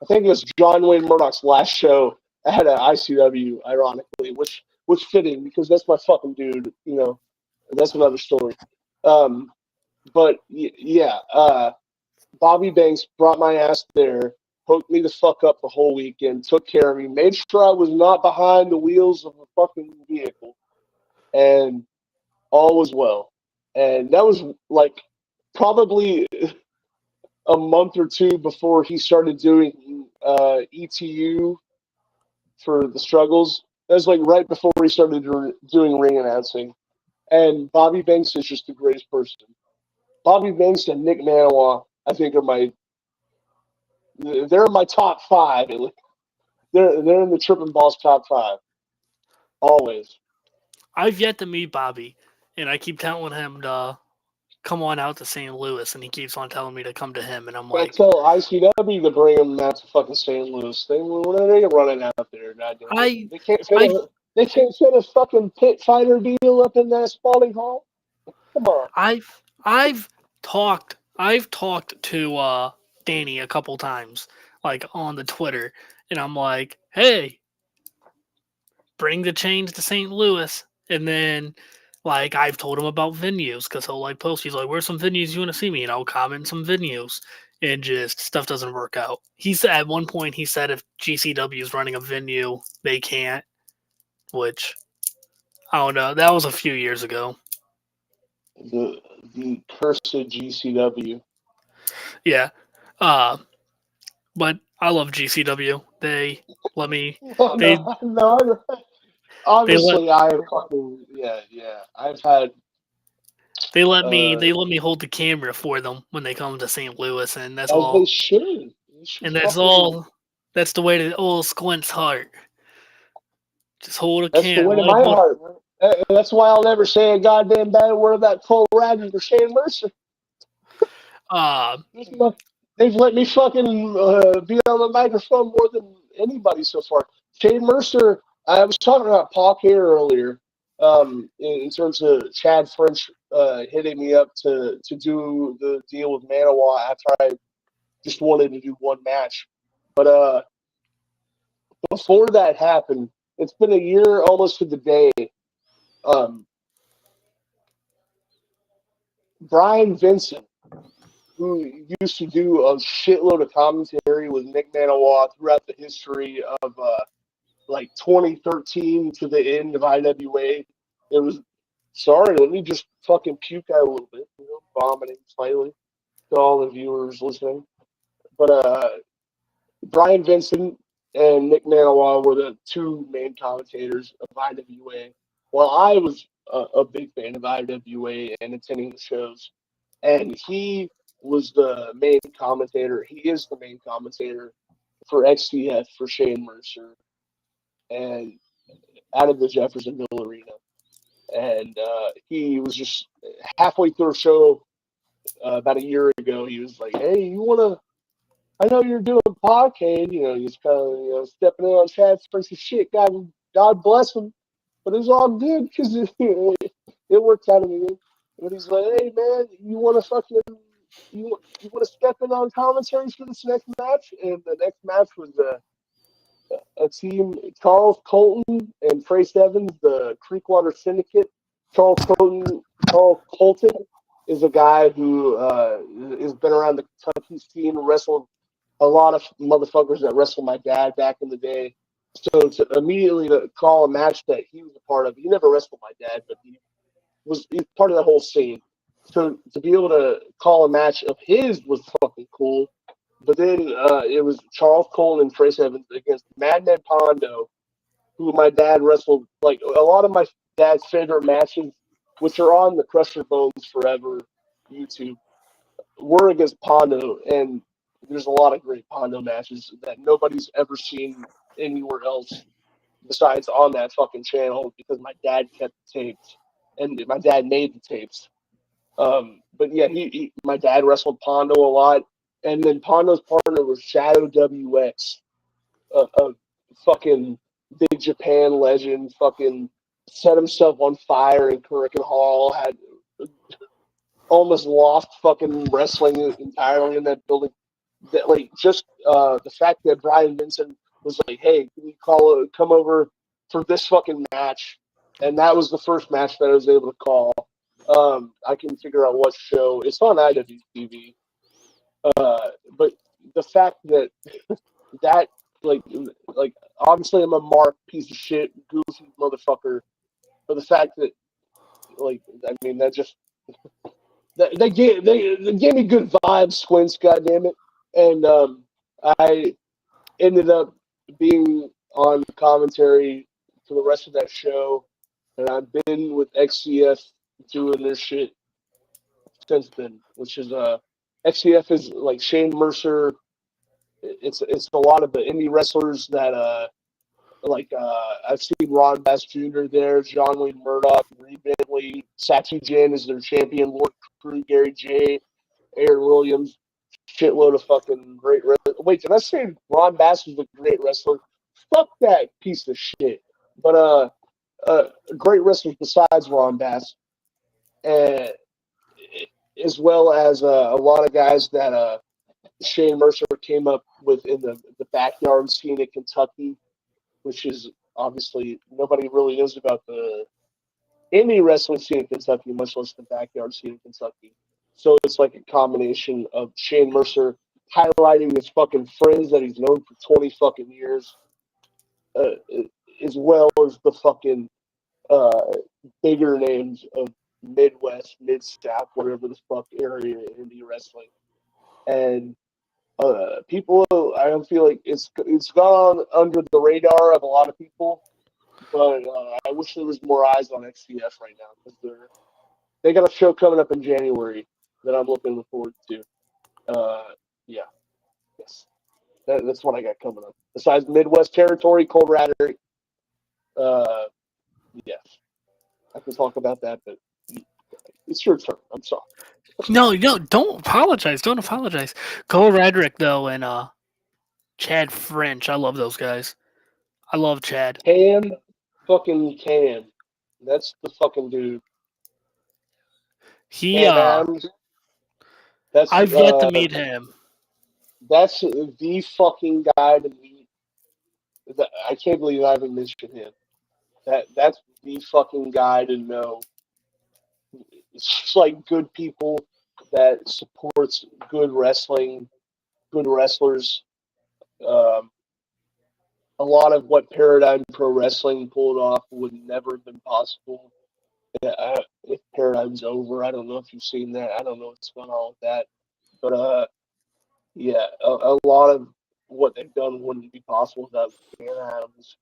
I think it was John Wayne Murdoch's last show at ICW, ironically, which was fitting because that's my fucking dude. You know, that's another story. But yeah, Bobby Banks brought my ass there, hooked me the fuck up the whole weekend, took care of me, made sure I was not behind the wheels of a fucking vehicle, and all was well. And that was like probably a month or two before he started doing ETU for the struggles. That was like right before he started doing ring announcing. And Bobby Banks is just the greatest person. Bobby Banks and Nick Manawa, I think, they're in my top five. They're in the Trippin' Balls top five. Always. I've yet to meet Bobby, and I keep telling him to come on out to St. Louis, and he keeps on telling me to come to him, and I'm I like, tell ICW to bring them out to fucking St. Louis. What are they running out there? Goddamn. I, They can't fit a fucking pit fighter deal up in that Spalding Hall. Come on. I've talked to Danny a couple times, like on the Twitter, and I'm like, hey, bring the chains to St. Louis, and then like I've told him about venues because he'll like post. He's like, "Where's some venues you want to see me?" And I'll comment some venues, and just stuff doesn't work out. He said at one point he said if GCW is running a venue, they can't. Which I don't know. That was a few years ago. The cursed GCW. Yeah, but I love GCW. They let me. Oh, They no. Obviously, I've had. They let me hold the camera for them when they come to St. Louis, and that's As all. they should. And that's all. That's the way to old Squint's heart. Just hold a That's the camera. way to my heart. That's why I'll never say a goddamn bad word about Cole Rogers or Shane Mercer. They've let me fucking be on the microphone more than anybody so far. Shane Mercer, I was talking about Paul here earlier, in terms of Chad French hitting me up to do the deal with Manawa after I just wanted to do one match. But before that happened, it's been a year almost to the day. Brian Vincent, who used to do a shitload of commentary with Nick Manawa throughout the history of like 2013 to the end of IWA. It was sorry, let me just fucking puke out a little bit, vomiting slightly to all the viewers listening. But Brian Vincent and Nick Manawa were the two main commentators of IWA. While I was a big fan of IWA and attending the shows, and he was the main commentator. He is the main commentator for XTF for Shane Mercer and out of the Jeffersonville Arena. And he was just halfway through a show about a year ago. He was like, "Hey, you want to? I know you're doing a podcast. He's kind of stepping in on Chad Spencer's shit. God bless him, but it's all good because it worked out in the end." But he's like, "Hey, man, you want to you want to step in on commentary for this next match?" And the next match was a team, Charles Colton and Trace Evans, the Creekwater Syndicate. Charles Colton is a guy who has been around the Kentucky scene, wrestled a lot of motherfuckers that wrestled my dad back in the day. So to immediately to call a match that he was a part of, he never wrestled my dad, but he's part of that whole scene. So to be able to call a match of his was fucking cool. But then it was Charles Cole and Trace Evans against Madman Pondo, who my dad wrestled. Like a lot of my dad's favorite matches, which are on the Crusher Bones Forever YouTube, were against Pondo, and there's a lot of great Pondo matches that nobody's ever seen anywhere else besides on that fucking channel because my dad kept the tapes and my dad made the tapes. But yeah, my dad wrestled Pondo a lot, and then Pondo's partner was Shadow WX, a fucking Big Japan legend. Fucking set himself on fire in Kurikan Hall. Had almost lost fucking wrestling entirely in that building. That like just the fact that Brian Vincent was like, "Hey, can you come over for this fucking match?" And that was the first match that I was able to call. I can figure out what show. It's on IWTV. But the fact that that like obviously I'm a mark piece of shit, goofy motherfucker. But the fact that like I mean that just they gave me good vibes, Squints, goddammit. And I ended up being on commentary for the rest of that show, and I've been with XCF doing their shit since then, which is XCF is like Shane Mercer. It's a lot of the indie wrestlers that I've seen Ron Bass Jr. there, John Wayne Murdoch, Reed Bentley, Sachi Jin is their champion, Lord Crew, Gary J, Aaron Williams, shitload of fucking great wrestlers. Wait, did I say Ron Bass was a great wrestler? Fuck that piece of shit. But great wrestlers besides Ron Bass, and as well as a lot of guys that Shane Mercer came up with in the backyard scene in Kentucky, which is obviously nobody really knows about the indie wrestling scene in Kentucky, much less the backyard scene in Kentucky. So it's like a combination of Shane Mercer highlighting his fucking friends that he's known for 20 fucking years, uh, as well as the fucking uh, bigger names of Midwest, Mid South, whatever the fuck area indie wrestling. And people, I don't feel like it's gone under the radar of a lot of people, but I wish there was more eyes on XCF right now because they got a show coming up in January that I'm looking forward to. Yeah, yes, that's what I got coming up. Besides Midwest Territory, Cold Radder, yes, I can talk about that, but it's your turn. I'm sorry. No, don't apologize. Don't apologize. Cole Radrick though, and Chad French. I love those guys. I love Chad. Can. That's the fucking dude. He Cam Adams. That's I've yet to meet him. That's the fucking guy to meet. I can't believe I haven't mentioned him. That's the fucking guy to know. It's just like good people that supports good wrestling, good wrestlers. Um, a lot of what Paradigm Pro Wrestling pulled off would never have been possible if Paradigm's over. I don't know if you've seen that. I don't know what's going on with that. But yeah, a lot of what they've done wouldn't be possible without Cam Adams.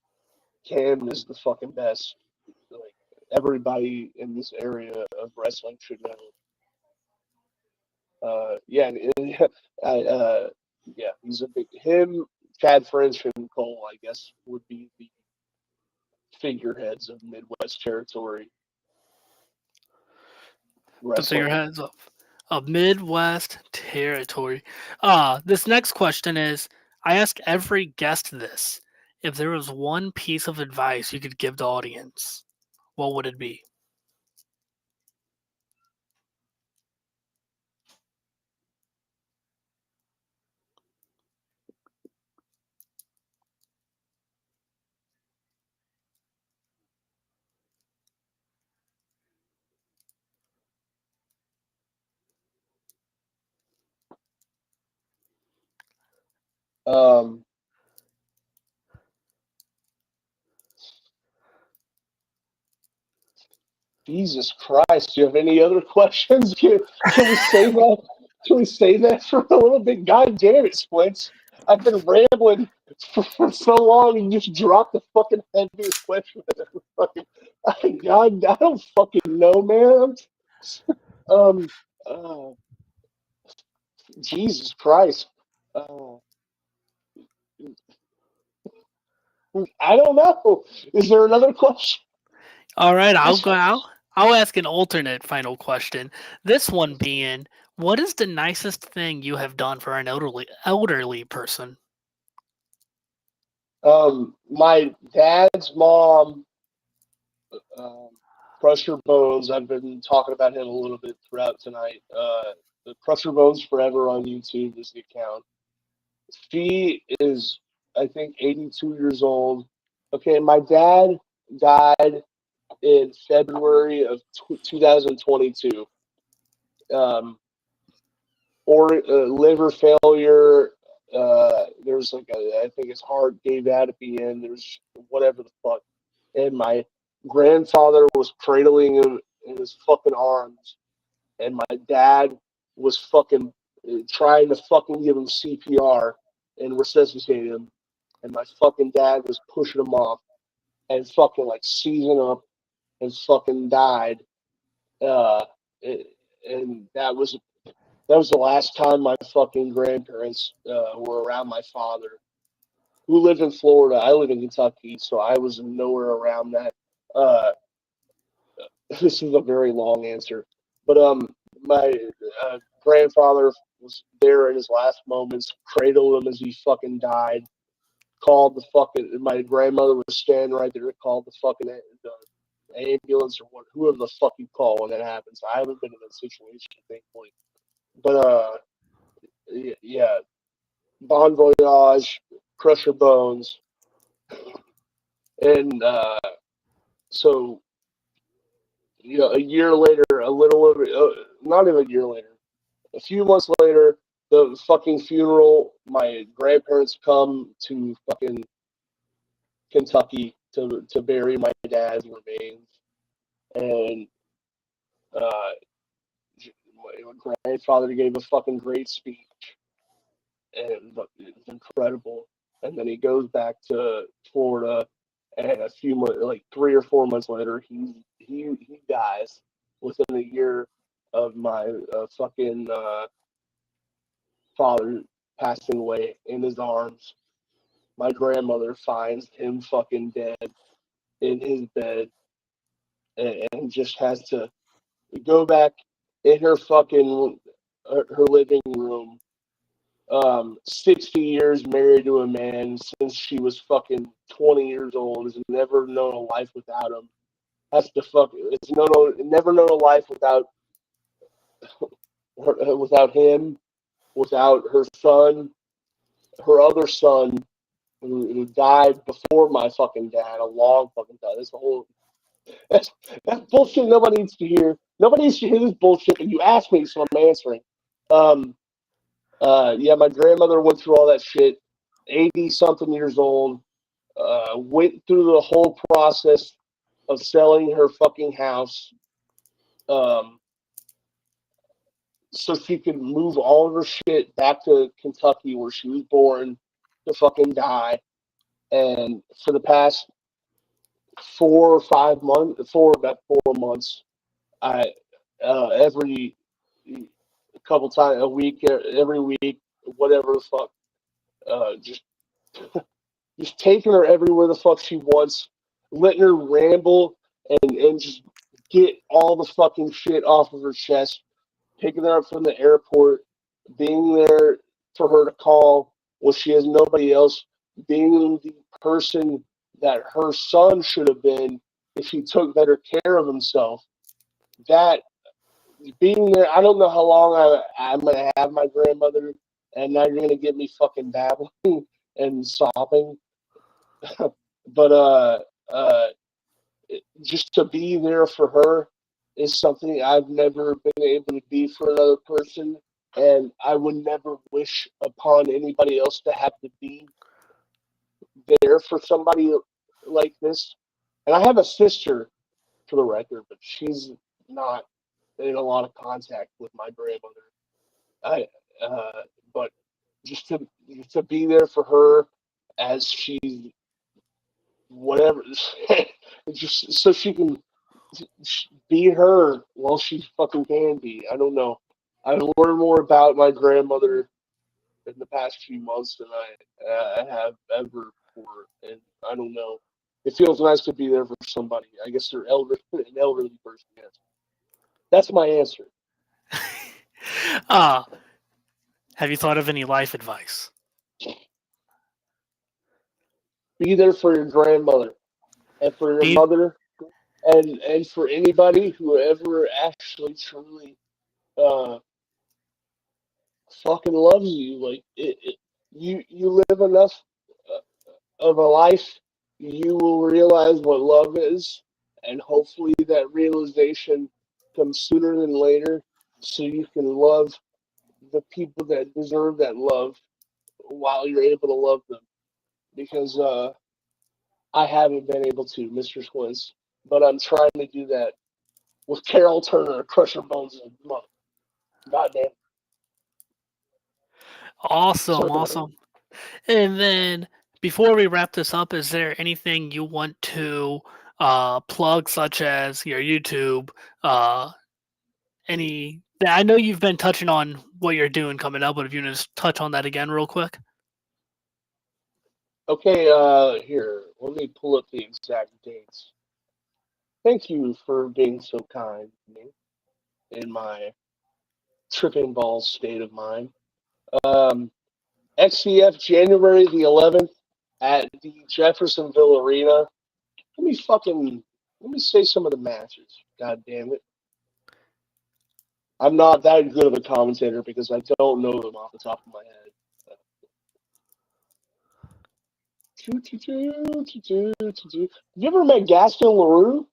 Cam is the fucking best. Like everybody in this area of wrestling should know. Yeah, yeah, he's a big him. Chad French and Cole, I guess, would be the figureheads of Midwest Territory The wrestling. figureheads of Midwest Territory. This next question is: I ask every guest this. If there was one piece of advice you could give the audience, what would it be? Um, Jesus Christ! Do you have any other questions? Can we save that? Can we save that for a little bit? God damn it, Squints! I've been rambling for so long, and you just dropped the fucking heaviest question. Fucking, God, I don't fucking know, man. Um, uh, Jesus Christ. Uh, I don't know. Is there another question? All right, I'll ask an alternate final question. This one being, what is the nicest thing you have done for an elderly person? My dad's mom, um, Crusher Bones. I've been talking about him a little bit throughout tonight. The Crusher Bones Forever on YouTube is the account. She is, I think, 82 years old. Okay, my dad died in February of 2022. Um, or liver failure. There's like I think his heart gave out at the end. There's whatever the fuck. And my grandfather was cradling him in his fucking arms, and my dad was fucking trying to fucking give him CPR and resuscitate him, and my fucking dad was pushing him off and fucking like seizing up and fucking died. Uh, and that was the last time my fucking grandparents were around my father, who lived in Florida. I live in Kentucky, so I was nowhere around that. Uh, this is a very long answer, but my grandfather was there in his last moments, cradled him as he fucking died. Called the fucking. My grandmother was standing right there. Called the fucking the ambulance or whoever the fuck you call when that happens. I haven't been in that situation, thankfully, but yeah, Bon Voyage, Crusher Bones, and so a year later, a little over, not even a year later, a few months later, the fucking funeral. My grandparents come to fucking Kentucky to bury my dad's remains, and uh, my grandfather gave a fucking great speech, and it was incredible. And then he goes back to Florida, and a few months, like 3 or 4 months later, he dies within a year of my fucking father passing away in his arms. My grandmother finds him fucking dead in his bed, and just has to go back in her fucking her living room. 60 years married to a man since she was fucking 20 years old. Has never known a life without him. Has to fuck. It's never known a life without him, without her son, her other son, who died before my fucking dad, a long fucking time. That's bullshit. Nobody needs to hear. Nobody needs to hear this bullshit. And you asked me, so I'm answering. Um, yeah, my grandmother went through all that shit. 80 something years old. Went through the whole process of selling her fucking house. Um, so she could move all of her shit back to Kentucky where she was born to fucking die. And for the past 4 or 5 months, about 4 months, I every couple times a week, every week, whatever the fuck, just taking her everywhere the fuck she wants, letting her ramble and just get all the fucking shit off of her chest, picking her up from the airport, being there for her to call when she has nobody else, being the person that her son should have been if he took better care of himself. That being there, I don't know how long I'm going to have my grandmother, and now you're going to get me fucking babbling and sobbing. But just to be there for her is something I've never been able to be for another person. and I would never wish upon anybody else to have to be there for somebody like this. And I have a sister, for the record, but she's not in a lot of contact with my grandmother. I, but just to be there for her as she's whatever, just so she can be her while she fucking can be. I don't know. I've learned more about my grandmother in the past few months than I have ever before, and I don't know. It feels nice to be there for somebody. I guess they're an elderly person. Yes, that's my answer. Have you thought of any life advice? Be there for your grandmother and for your Be mother, and for anybody who ever actually truly uh, fucking loves you. Like you live enough of a life, you will realize what love is, and hopefully that realization comes sooner than later, so you can love the people that deserve that love while you're able to love them. Because I haven't been able to, Mr. Squints, but I'm trying to do that with Carol Turner, Crusher Bones, and Mother. Goddamn. awesome, Sorry about awesome. And then before we wrap this up, is there anything you want to plug, such as your YouTube? Any? I know you've been touching on what you're doing coming up, but if you want to just touch on that again real quick. Okay, here, let me pull up the exact dates. Thank you for being so kind to me in my tripping balls state of mind. Um, XCF January the 11th at the Jeffersonville Arena. Let me say some of the matches. God damn it. I'm not that good of a commentator because I don't know them off the top of my head. Have you ever met Gaston LaRue?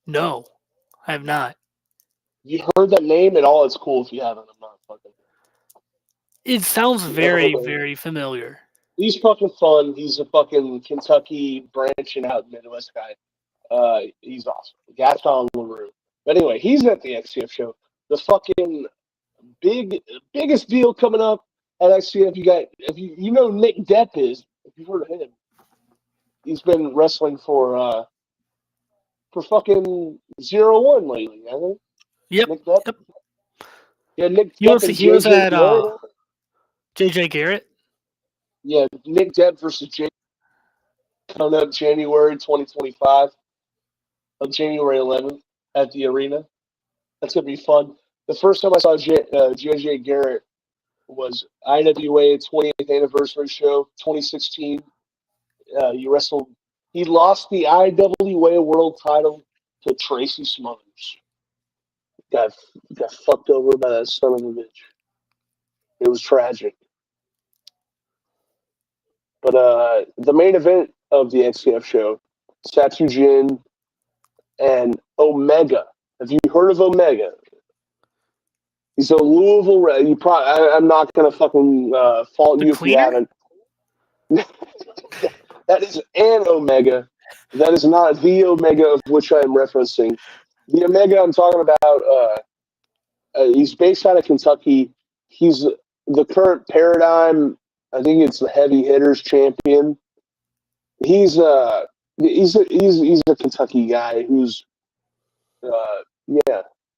No, I have not. You heard that name at all? It's cool if you haven't. I'm not fucking. It sounds You never very, heard of him. very familiar. He's fucking fun. He's a fucking Kentucky branching out Midwest guy. He's awesome. Gaston LaRue. But anyway, he's at the XCF show. The fucking biggest deal coming up at XCF. If you know Nick Depp is, if you've heard of him, he's been wrestling for fucking 0-1 lately, I think. Yep. Nick Depp. Yep. Yeah, Nick He Depp was and he was JJ at Garrett. JJ Garrett. Yeah, Nick Depp versus JJ coming up January 2025 on January 11th at the arena. That's gonna be fun. The first time I saw JJ Garrett was IWA 20th anniversary show 2016. He lost the IWA world title to Tracy Smothers. Got fucked over by that son of a bitch. It was tragic. But the main event of the XCF show, Satu Jin and Omega. Have you heard of Omega? He's a Louisville. I'm not gonna fucking fault The you if you cleaner? haven't. That is an Omega. That is not the Omega of which I am referencing. The Omega I'm talking about. He's based out of Kentucky. He's the current Paradigm. I think it's the heavy hitters champion. He's a Kentucky guy who's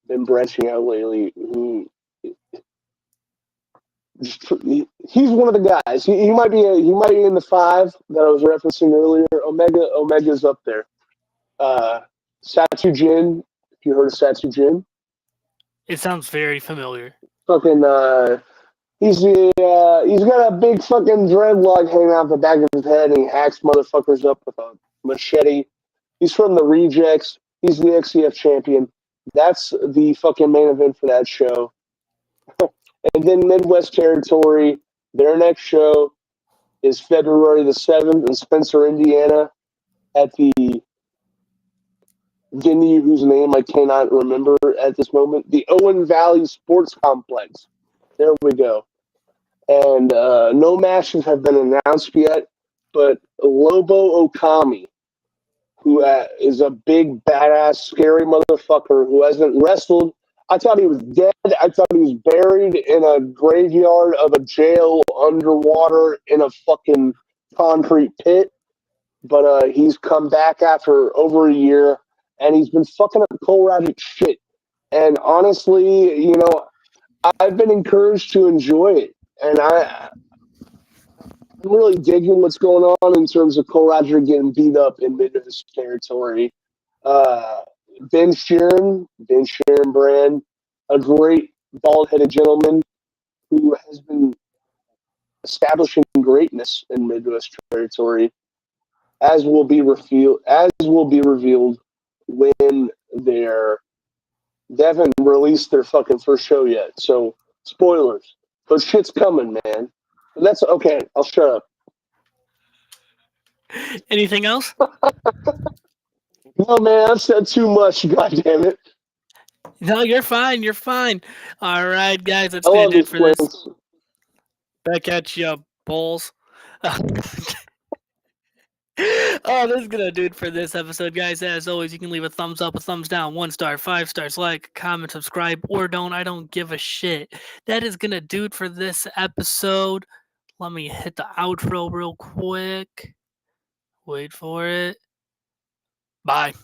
been branching out lately. He's one of the guys. He might be in the five that I was referencing earlier. Omega's up there. Satu Jin. If you heard of Satu Jin, It sounds very familiar. fucking he's got a big fucking dreadlock hanging out the back of his head, and he hacks motherfuckers up with a machete. He's from the Rejects. He's the XCF champion. That's the fucking main event for that show. And then Midwest Territory, their next show is February the 7th in Spencer, Indiana, at the venue whose name I cannot remember at this moment. The Owen Valley Sports Complex. There we go. And no matches have been announced yet, but Lobo Okami, who is a big, badass, scary motherfucker who hasn't wrestled. I thought he was dead. I thought he was buried in a graveyard of a jail underwater in a fucking concrete pit. But he's come back after over a year, and he's been fucking up Cole Radrick shit. And honestly, you know, I've been encouraged to enjoy it. And I'm really digging what's going on in terms of Cole Radrick getting beat up in Midwest territory. Ben Sheeran brand, a great bald-headed gentleman who has been establishing greatness in Midwest territory, as will be revealed when they haven't released their fucking first show yet. So spoilers, but shit's coming, man. But that's okay. I'll shut up. Anything else? No, man, I've said too much. God damn it. No, you're fine. You're fine. All right, guys, that's I been love it these for this. plans. Back at you, bulls. Oh, this is gonna do it for this episode, guys. As always, you can leave a thumbs up, a thumbs down, 1 star, 5 stars, like, comment, subscribe, or don't. I don't give a shit. That is gonna do it for this episode. Let me hit the outro real quick. Wait for it. Bye.